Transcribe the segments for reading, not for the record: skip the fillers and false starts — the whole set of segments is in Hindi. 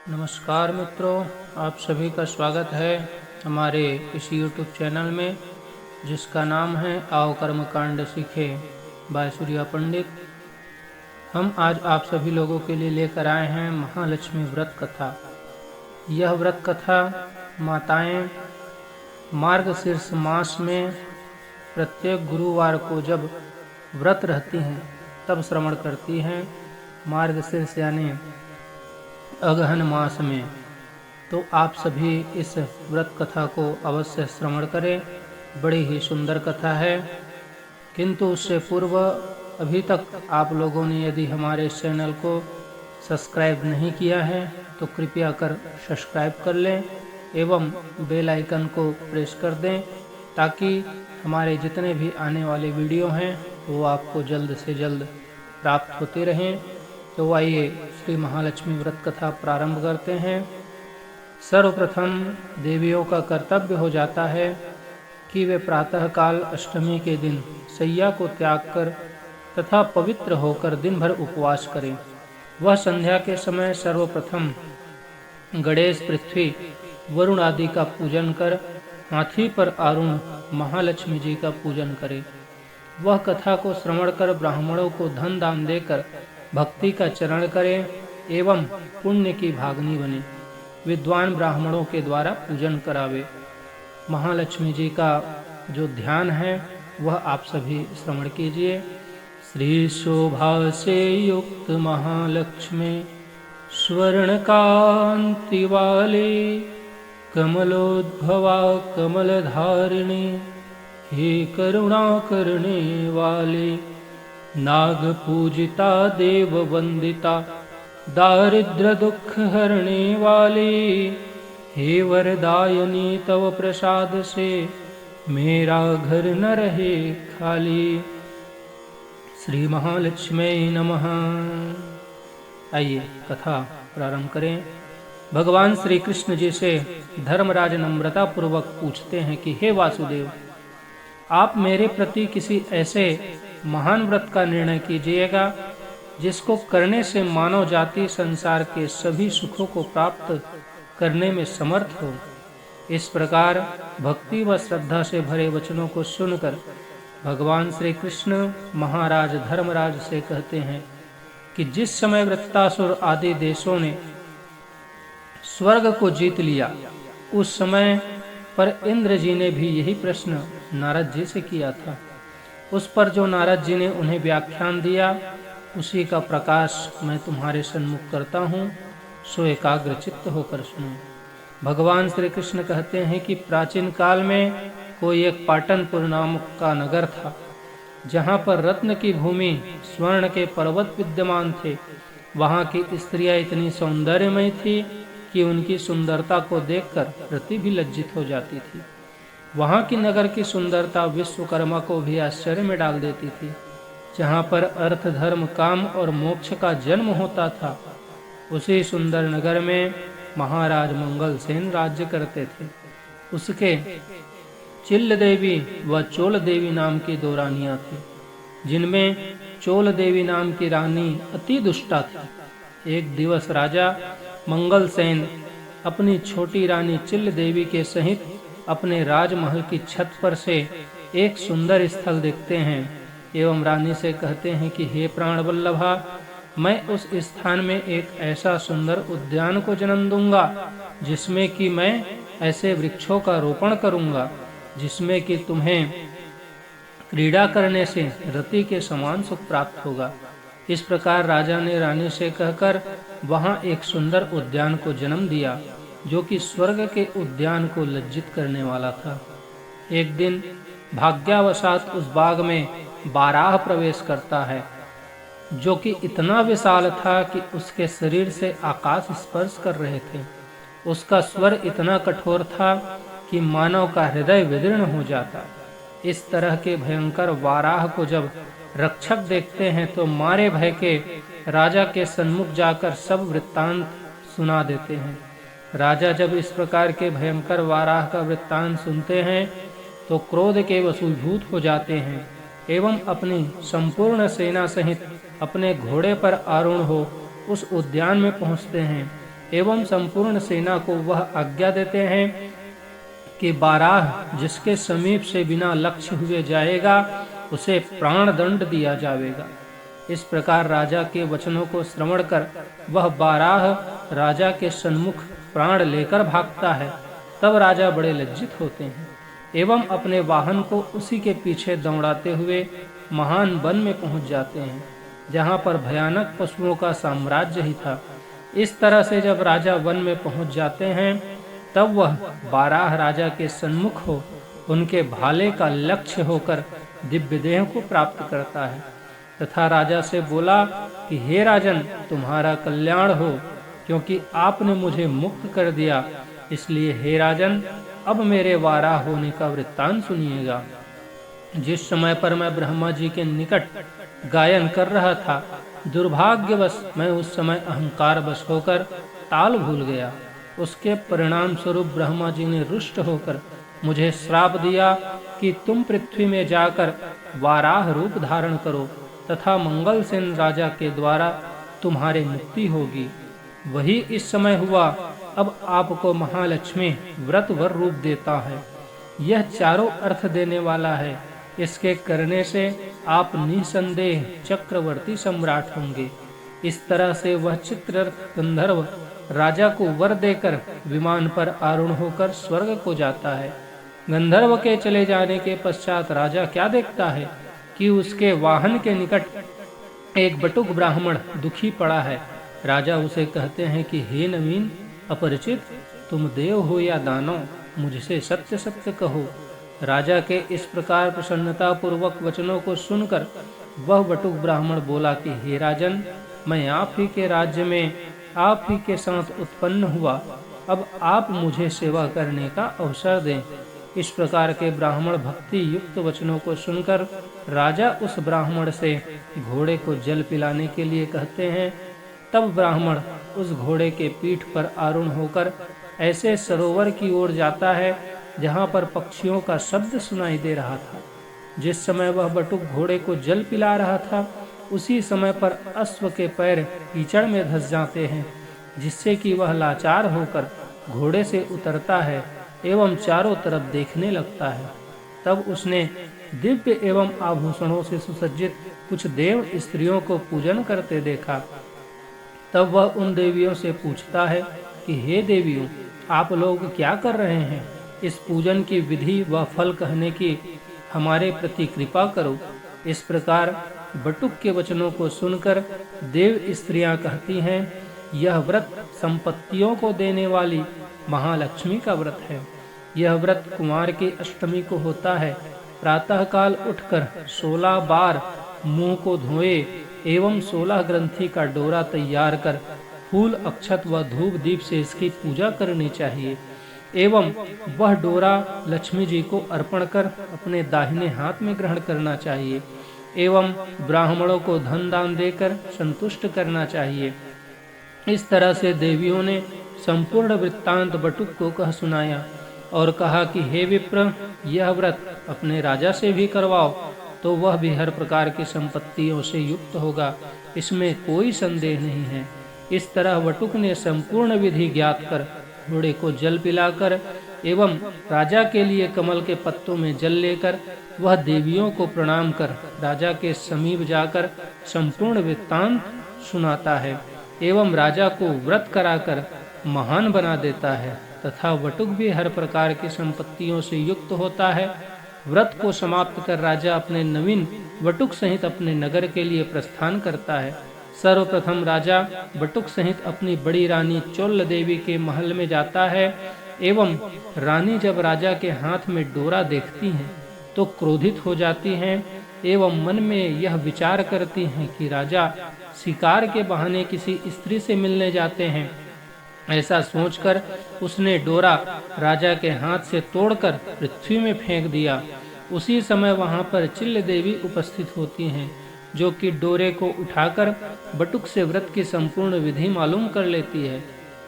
नमस्कार मित्रों, आप सभी का स्वागत है हमारे इस YouTube चैनल में जिसका नाम है आओ कर्मकांड सीखे बाय सूर्या पंडित। हम आज आप सभी लोगों के लिए लेकर आए हैं महालक्ष्मी व्रत कथा। यह व्रत कथा माताएं मार्गशीर्ष मास में प्रत्येक गुरुवार को जब व्रत रहती हैं तब श्रवण करती हैं। मार्गशीर्ष यानी अगहन मास में। तो आप सभी इस व्रत कथा को अवश्य श्रवण करें। बड़ी ही सुंदर कथा है। किंतु उससे पूर्व अभी तक आप लोगों ने यदि हमारे इस चैनल को सब्सक्राइब नहीं किया है तो कृपया कर सब्सक्राइब कर लें एवं बेल आइकन को प्रेस कर दें ताकि हमारे जितने भी आने वाले वीडियो हैं वो आपको जल्द से जल्द प्राप्त होते रहें। तो आइए श्री महालक्ष्मी व्रत कथा प्रारंभ करते हैं। सर्वप्रथम देवियों का कर्तव्य हो जाता है कि वे प्रातःकाल अष्टमी के दिन शैया को त्याग कर तथा पवित्र होकर दिन भर उपवास करें। वह संध्या के समय सर्वप्रथम गणेश, पृथ्वी, वरुण आदि का पूजन कर हाथी पर आरूढ़ महालक्ष्मी जी का पूजन करें। वह कथा को श्रवण कर ब्राह्मणों को धन दान देकर भक्ति का चरण करें एवं पुण्य की भागनी बने। विद्वान ब्राह्मणों के द्वारा पूजन करावे। महालक्ष्मी जी का जो ध्यान है वह आप सभी श्रवण कीजिए। श्री शोभा से युक्त महालक्ष्मी स्वर्ण कांति वाले कमलोद्भवा कमलधारिणी हे करुणा करने वाले नाग पूजिता देव वंदिता दारिद्र दुख हरने वाली हे वरदायनी तव प्रसाद से मेरा घर न रहे खाली। श्री महालक्ष्मी नमः। आइए कथा प्रारंभ करें। भगवान श्री कृष्ण जी से धर्मराज नम्रता पूर्वक पूछते हैं कि हे वासुदेव, आप मेरे प्रति किसी ऐसे महान व्रत का निर्णय कीजिएगा जिसको करने से मानव जाति संसार के सभी सुखों को प्राप्त करने में समर्थ हो। इस प्रकार भक्ति व श्रद्धा से भरे वचनों को सुनकर भगवान श्री कृष्ण महाराज धर्मराज से कहते हैं कि जिस समय वृत्तासुर आदि देशों ने स्वर्ग को जीत लिया उस समय पर इंद्र जी ने भी यही प्रश्न नारद जी से किया था। उस पर जो नारद जी ने उन्हें व्याख्यान दिया उसी का प्रकाश मैं तुम्हारे सन्मुख करता हूँ, सो एकाग्र चित्त होकर सुनो। भगवान श्री कृष्ण कहते हैं कि प्राचीन काल में कोई एक पाटनपुर नामक का नगर था जहाँ पर रत्न की भूमि स्वर्ण के पर्वत विद्यमान थे। वहाँ की स्त्रियाँ इतनी सौंदर्यमयी थी कि उनकी सुंदरता को देखकर रति भी लज्जित हो जाती थी। वहाँ की नगर की सुंदरता विश्वकर्मा को भी आश्चर्य में डाल देती थी। जहाँ पर अर्थ, धर्म, काम और मोक्ष का जन्म होता था उसी सुंदर नगर में महाराज मंगलसेन राज्य करते थे। उसके चिल्ल देवी व चोल देवी नाम की दो रानियां थीं, जिनमें चोल देवी नाम की रानी अति दुष्टा थी। एक दिवस राजा मंगलसेन अपनी छोटी रानी चिल्ल देवी के सहित अपने राजमहल की छत पर से एक सुंदर स्थल देखते हैं एवं रानी से कहते हैं कि हे प्राण वल्लभा, मैं उस स्थान में एक ऐसा सुंदर उद्यान को जन्म दूंगा जिसमें कि मैं ऐसे वृक्षों का रोपण करूंगा जिसमें कि तुम्हें क्रीड़ा करने से रति के समान सुख प्राप्त होगा। इस प्रकार राजा ने रानी से कहकर वहां एक सुंदर उद्यान को जन्म दिया जो कि स्वर्ग के उद्यान को लज्जित करने वाला था। एक दिन भाग्यावशात उस बाग में बाराह प्रवेश करता है जो कि इतना विशाल था कि उसके शरीर से आकाश स्पर्श कर रहे थे। उसका स्वर इतना कठोर था कि मानव का हृदय विदीर्ण हो जाता। इस तरह के भयंकर वाराह को जब रक्षक देखते हैं तो मारे भय के राजा के सन्मुख जाकर सब वृत्तांत सुना देते हैं। राजा जब इस प्रकार के भयंकर वाराह का वृत्तांत सुनते हैं तो क्रोध के वशीभूत हो जाते हैं एवं अपनी संपूर्ण सेना सहित अपने घोड़े पर आरूढ़ हो उस उद्यान में पहुंचते हैं एवं संपूर्ण सेना को वह आज्ञा देते हैं कि बाराह जिसके समीप से बिना लक्ष्य हुए जाएगा उसे प्राण दंड दिया जाएगा। इस प्रकार राजा के वचनों को श्रवण कर वह बाराह राजा के सन्मुख प्राण लेकर भागता है। तब राजा बड़े लज्जित होते हैं एवं अपने वाहन को उसी के पीछे दौड़ाते हुए महान वन में पहुंच जाते हैं, जहां पर भयानक पशुओं का साम्राज्य ही था। इस तरह से जब राजा वन में पहुंच जाते हैं तब वह बाराह राजा के सन्मुख हो उनके भाले का लक्ष्य होकर दिव्य देह को प्राप्त करता है तथा राजा से बोला कि हे राजन, तुम्हारा कल्याण हो, क्योंकि आपने मुझे मुक्त कर दिया। इसलिए हे राजन, अब मेरे वाराह होने का वृत्तांत सुनिएगा। जिस समय पर मैं ब्रह्मा जी के निकट गायन कर रहा था, दुर्भाग्यवश मैं उस समय अहंकार वश होकर ताल भूल गया। उसके परिणाम स्वरूप ब्रह्मा जी ने रुष्ट होकर मुझे श्राप दिया कि तुम पृथ्वी में जाकर वाराह रूप धारण करो तथा मंगलसेन राजा के द्वारा तुम्हारी मुक्ति होगी। वही इस समय हुआ। अब आपको महालक्ष्मी व्रतवर रूप देता है। यह चारों अर्थ देने वाला है। इसके करने से आप निसंदेह चक्रवर्ती सम्राट होंगे। इस तरह से वह चित्ररथ गंधर्व राजा को वर देकर विमान पर आरूढ़ होकर स्वर्ग को जाता है। गंधर्व के चले जाने के पश्चात राजा क्या देखता है कि उसके वाहन के निकट एक बटुक ब्राह्मण दुखी पड़ा है। राजा उसे कहते हैं कि हे नवीन अपरिचित, तुम देव हो या दानव, मुझसे सत्य सत्य कहो। राजा के इस प्रकार प्रसन्नता पूर्वक वचनों को सुनकर वह बटुक ब्राह्मण बोला कि हे राजन, मैं आप ही के राज्य में आप ही के साथ उत्पन्न हुआ। अब आप मुझे सेवा करने का अवसर दें। इस प्रकार के ब्राह्मण भक्ति युक्त वचनों को सुनकर राजा उस ब्राह्मण से घोड़े को जल पिलाने के लिए कहते हैं। तब ब्राह्मण उस घोड़े के पीठ पर आरूढ़ होकर ऐसे सरोवर की ओर जाता है जहां पर पक्षियों का शब्द सुनाई दे रहा था। जिस समय वह बटुक घोड़े को जल पिला रहा था, उसी समय पर अश्व के पैर कीचड़ में धंस जाते हैं, जिससे कि वह लाचार होकर घोड़े से उतरता है एवं चारों तरफ देखने लगता है। तब उसने दिव्य एवं आभूषणों से सुसज्जित कुछ देव स्त्रियों को पूजन करते देखा। तब वह उन देवियों से पूछता है कि हे देवियों, आप लोग क्या कर रहे हैं? इस पूजन की विधि व फल कहने की हमारे प्रति कृपा करो। इस प्रकार बटुक के वचनों को सुनकर देव स्त्रियां कहती हैं, यह व्रत संपत्तियों को देने वाली महालक्ष्मी का व्रत है। यह व्रत कुमार की अष्टमी को होता है। प्रातःकाल उठकर 16 बार मुंह को धोए एवं 16 ग्रंथि का डोरा तैयार कर फूल अक्षत व धूप दीप से इसकी पूजा करनी चाहिए एवं वह डोरा लक्ष्मी जी को अर्पण कर अपने दाहिने हाथ में ग्रहण करना चाहिए एवं ब्राह्मणों को धन दान देकर संतुष्ट करना चाहिए। इस तरह से देवियों ने संपूर्ण वृत्तांत बटुक को कह सुनाया और कहा कि हे विप्र, यह व्रत अपने राजा से भी करवाओ तो वह भी हर प्रकार की संपत्तियों से युक्त होगा, इसमें कोई संदेह नहीं है। इस तरह बटुक ने संपूर्ण विधि ज्ञात कर घोड़े को जल पिलाकर एवं राजा के लिए कमल के पत्तों में जल लेकर वह देवियों को प्रणाम कर राजा के समीप जाकर संपूर्ण वृत्तांत सुनाता है एवं राजा को व्रत कराकर महान बना देता है तथा बटुक भी हर प्रकार की संपत्तियों से युक्त होता है। व्रत को समाप्त कर राजा अपने नवीन बटुक सहित अपने नगर के लिए प्रस्थान करता है। सर्वप्रथम राजा बटुक सहित अपनी बड़ी रानी चोल देवी के महल में जाता है एवं रानी जब राजा के हाथ में डोरा देखती हैं तो क्रोधित हो जाती हैं एवं मन में यह विचार करती हैं कि राजा शिकार के बहाने किसी स्त्री से मिलने जाते हैं। ऐसा सोचकर उसने डोरा राजा के हाथ से तोड़कर पृथ्वी में फेंक दिया। उसी समय वहां पर चिल्ल देवी उपस्थित होती हैं, जो कि डोरे को उठाकर बटुक से व्रत की संपूर्ण विधि मालूम कर लेती है।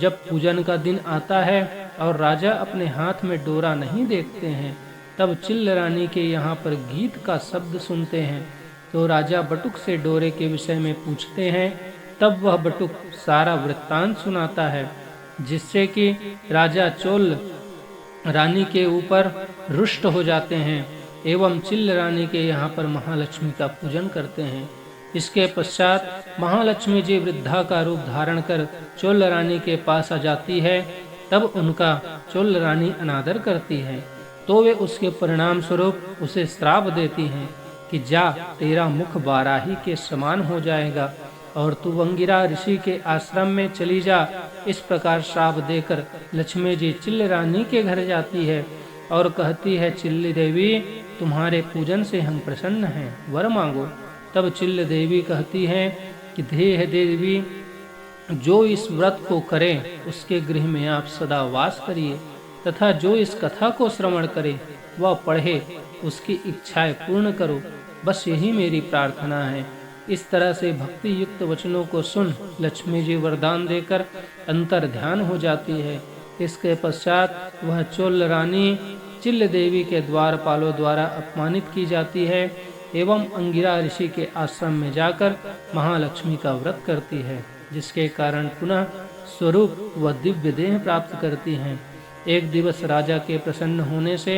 जब पूजन का दिन आता है और राजा अपने हाथ में डोरा नहीं देखते हैं, तब चिल्ल रानी के यहाँ पर गीत का शब्द सुनते हैं तो राजा बटुक से डोरे के विषय में पूछते हैं। तब वह बटुक सारा वृत्तांत सुनाता है। जिससे कि राजा चोल रानी के ऊपर रुष्ट हो जाते हैं एवं चिल्ल रानी के यहाँ पर महालक्ष्मी का पूजन करते हैं। इसके पश्चात महालक्ष्मी जी वृद्धा का रूप धारण कर चोल रानी के पास आ जाती है। तब उनका चोल रानी अनादर करती है तो वे उसके परिणाम स्वरूप उसे श्राप देती हैं कि जा, तेरा मुख बाराही के समान हो जाएगा और तू अंगिरा ऋषि के आश्रम में चली जा। इस प्रकार श्राप देकर लक्ष्मी जी चिल्ल रानी के घर जाती है और कहती है, चिल्ल देवी, तुम्हारे पूजन से हम प्रसन्न हैं, वर मांगो। तब चिल्ल देवी कहती है कि देह देवी, जो इस व्रत को करे उसके गृह में आप सदा वास करिए तथा जो इस कथा को श्रवण करे वह पढ़े उसकी इच्छाएं पूर्ण करो, बस यही मेरी प्रार्थना है। इस तरह से भक्ति युक्त वचनों को सुन लक्ष्मी जी वरदान देकर अंतर ध्यान हो जाती है। इसके पश्चात वह चोल रानी चिल्ल देवी के द्वारपालों द्वारा अपमानित की जाती है एवं अंगिरा ऋषि के आश्रम में जाकर महालक्ष्मी का व्रत करती है, जिसके कारण पुनः स्वरूप व दिव्य देह प्राप्त करती हैं। एक दिवस राजा के प्रसन्न होने से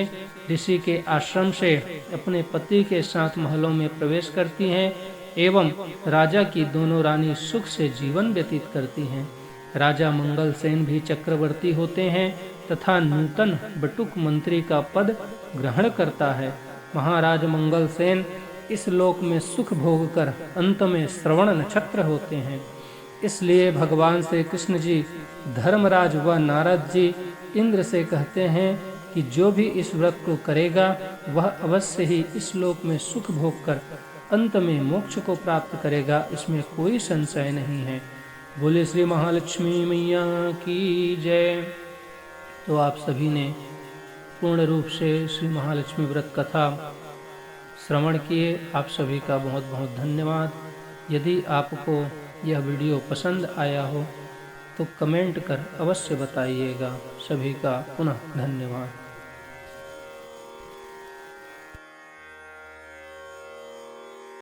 ऋषि के आश्रम से अपने पति के साथ महलों में प्रवेश करती हैं एवं राजा की दोनों रानी सुख से जीवन व्यतीत करती हैं। राजा मंगल सेन भी चक्रवर्ती होते हैं तथा नूतन बटुक मंत्री का पद ग्रहण करता है। महाराज मंगल सेन इस लोक में सुख भोग कर अंत में श्रवण नक्षत्र होते हैं। इसलिए भगवान श्री कृष्ण जी धर्मराज व नारद जी इंद्र से कहते हैं कि जो भी इस व्रत को करेगा वह अवश्य ही इस लोक में सुख भोग कर अंत में मोक्ष को प्राप्त करेगा, इसमें कोई संशय नहीं है। बोले श्री महालक्ष्मी मैया की जय। तो आप सभी ने पूर्ण रूप से श्री महालक्ष्मी व्रत कथा श्रवण किए, आप सभी का बहुत बहुत धन्यवाद। यदि आपको यह वीडियो पसंद आया हो तो कमेंट कर अवश्य बताइएगा। सभी का पुनः धन्यवाद।